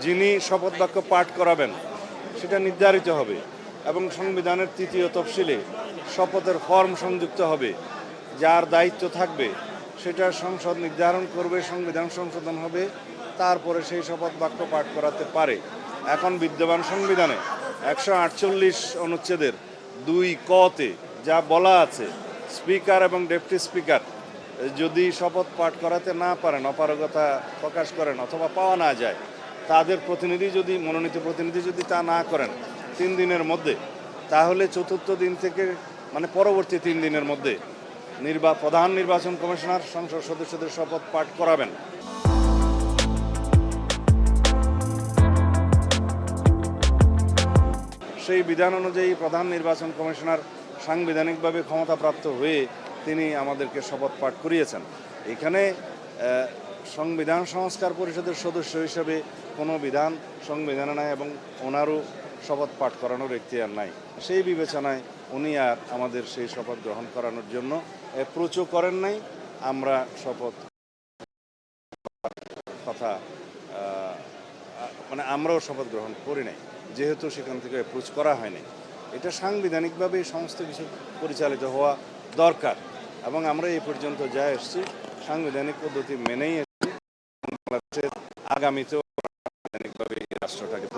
যিনি শপথ বাক্য পাঠ করাবেন সেটা নির্ধারিত হবে এবং সংবিধানের ৩য় তফসিলে শপথের ফর্ম সংযুক্ত হবে। যার দায়িত্ব থাকবে সেটা সংসদ নির্ধারণ করবে, সংবিধান সংশোধন হবে, তারপরে সেই শপথ বাক্য পাঠ করাতে পারে। এখন বিদ্যমান সংবিধানে ১৪৮ অনুচ্ছেদের ২ ক-তে যা বলা আছে, স্পিকার এবং ডেপুটি স্পিকার যদি শপথ পাঠ করাতে না পারেন, অপারগতা প্রকাশ করেন অথবা পাওয়া না যায়, তাদের প্রতিনিধি যদি মনোনীত প্রতিনিধি যদি তা না করেন ৩ দিনের মধ্যে, তাহলে চতুর্থ দিন থেকে মানে পরবর্তী ৩ দিনের মধ্যে প্রধান নির্বাচন কমিশনার সংসদ সদস্যদের শপথ পাঠ করাবেন। সেই বিধান অনুযায়ী প্রধান নির্বাচন কমিশনার সাংবিধানিকভাবে ক্ষমতাপ্রাপ্ত হয়ে তিনি আমাদেরকে শপথ পাঠ করিয়েছেন। এখানে সংবিধান সংস্কার পরিষদের সদস্য হিসেবে কোনো বিধান সংবিধানে নাই এবং ওনারও শপথ পাঠ করানোর এখতিয়ার নাই। সেই বিবেচনায় উনি আর আমাদের সেই শপথ গ্রহণ করানোর জন্য অ্যাপ্রোচও করেন নাই। আমরা শপথ কথা মানে আমরাও শপথ গ্রহণ করি নাই, যেহেতু সেখান থেকে অ্যাপ্রোচ করা হয়নি। এটা সাংবিধানিকভাবে সমস্ত কিছু পরিচালিত হওয়া দরকার এবং আমরা এই পর্যন্ত যা এসেছি সাংবিধানিক পদ্ধতি মেনেই এসেছি। বাংলাদেশের আগামীতেও সাংবিধানিকভাবে এই রাষ্ট্রটাকে